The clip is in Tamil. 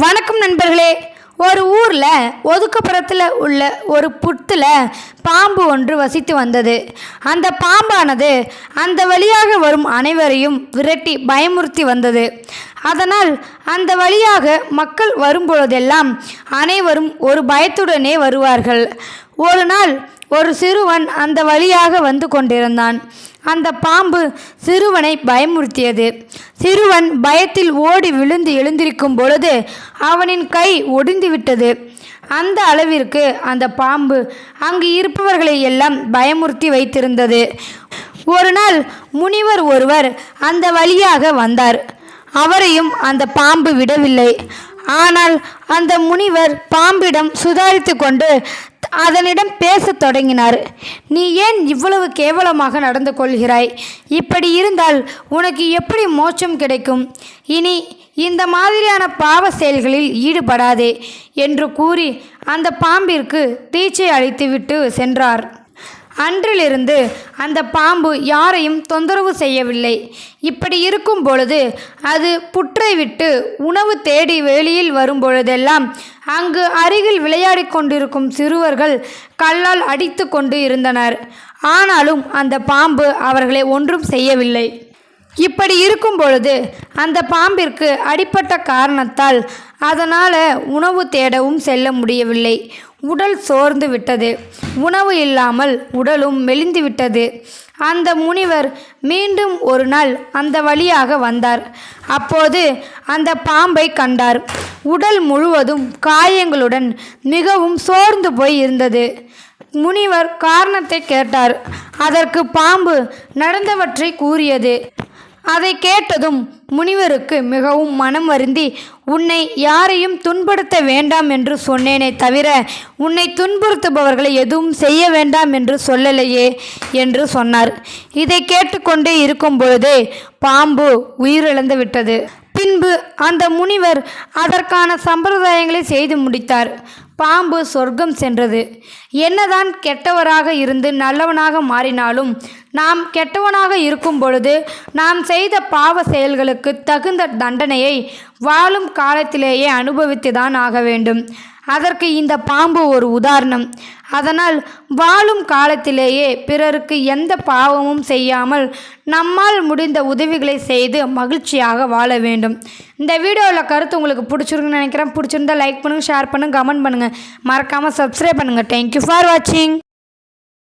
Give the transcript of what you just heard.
வணக்கம் நண்பர்களே. ஒரு ஊரில் ஒதுக்குப்புறத்தில் உள்ள ஒரு புத்தில் பாம்பு ஒன்று வசித்து வந்தது. அந்த பாம்பானது அந்த வழியாக வரும் அனைவரையும் விரட்டி பயமுறுத்தி வந்தது. அதனால் அந்த வழியாக மக்கள் வரும்பொழுதெல்லாம் அனைவரும் ஒரு பயத்துடனே வருவார்கள். ஒரு நாள் ஒரு சிறுவன் அந்த வழியாக வந்து கொண்டிருந்தான். அந்த பாம்பு சிறுவனை பயமுறுத்தியது. சிறுவன் பயத்தில் ஓடி விழுந்து எழுந்திருக்கும் பொழுது அவனின் கை ஒடிந்து விட்டது. அந்த அளவிற்கு அந்த பாம்பு அங்கு இருப்பவர்களை எல்லாம் பயமுறுத்தி வைத்திருந்தது. ஒரு நாள் முனிவர் ஒருவர் அந்த வழியாக வந்தார். அவரையும் அந்த பாம்பு விடவில்லை. ஆனால் அந்த முனிவர் பாம்பிடம் சுதாரித்து கொண்டு அதனிடம் பேசத் தொடங்கினார். நீ ஏன் இவ்வளவு கேவலமாக நடந்து கொள்கிறாய்? இப்படி இருந்தால் உனக்கு எப்படி மோட்சம் கிடைக்கும்? இனி இந்த மாதிரியான பாவ செயல்களில் ஈடுபடாதே என்று கூறி அந்த பாம்பிற்கு தீட்சை அளித்துவிட்டு சென்றார். அன்றிலிருந்து அந்த பாம்பு யாரையும் தொந்தரவு செய்யவில்லை. இப்படி இருக்கும் பொழுது அது புற்றை விட்டு உணவு தேடி வெளியில் வரும் பொழுதெல்லாம் அங்கு அருகில் விளையாடி கொண்டிருக்கும் சிறுவர்கள் கல்லால் அடித்து கொண்டு இருந்தனர். ஆனாலும் அந்த பாம்பு அவர்களை ஒன்றும் செய்யவில்லை. இப்படி இருக்கும் பொழுது அந்த பாம்பிற்கு அடிப்பட்ட காரணத்தால் அதனால் உணவு தேடவும் செல்ல முடியவில்லை. உடல் சோர்ந்து விட்டது. உணவு இல்லாமல் உடலும் மெலிந்து விட்டது. அந்த முனிவர் மீண்டும் ஒரு நாள் அந்த வழியாக வந்தார். அப்போது அந்த பாம்பை கண்டார். உடல் முழுவதும் காயங்களுடன் மிகவும் சோர்ந்து போய் இருந்தது. முனிவர் காரணத்தை கேட்டார். அதற்கு பாம்பு நடந்தவற்றை கூறியது. அதை கேட்டதும் முனிவருக்கு மிகவும் மனம் வருந்தி, உன்னை யாரையும் துன்புறுத்த வேண்டாம் என்று சொன்னேனே தவிர உன்னை துன்புறுத்துபவர்களை எதுவும் செய்ய வேண்டாம் என்று சொல்லலையே என்று சொன்னார். இதை கேட்டுக்கொண்டே இருக்கும் பொழுதே பாம்பு உயிரிழந்து விட்டது. பின்பு அந்த முனிவர் அதற்கான சம்பிரதாயங்களை செய்து முடித்தார். பாம்பு சொர்க்கம் சென்றது. என்னதான் கெட்டவராக இருந்து நல்லவனாக மாறினாலும் நாம் கெட்டவனாக இருக்கும் பொழுது நாம் செய்த பாவ செயல்களுக்கு தகுந்த தண்டனையை வாழும் காலத்திலேயே அனுபவித்துதான் ஆக வேண்டும். அதற்கு இந்த பாம்பு ஒரு உதாரணம். அதனால் வாழும் காலத்திலேயே பிறருக்கு எந்த பாவமும் செய்யாமல் நம்மால் முடிந்த உதவிகளை செய்து மகிழ்ச்சியாக வாழ வேண்டும். இந்த வீடியோவில் கருத்து உங்களுக்கு பிடிச்சிருக்குன்னு நினைக்கிறேன். பிடிச்சிருந்தால் லைக் பண்ணுங்கள், ஷேர் பண்ணுங்கள், கமெண்ட் பண்ணுங்கள், மறக்காமல் சப்ஸ்கிரைப் பண்ணுங்கள். தேங்க்யூ ஃபார் வாட்சிங்.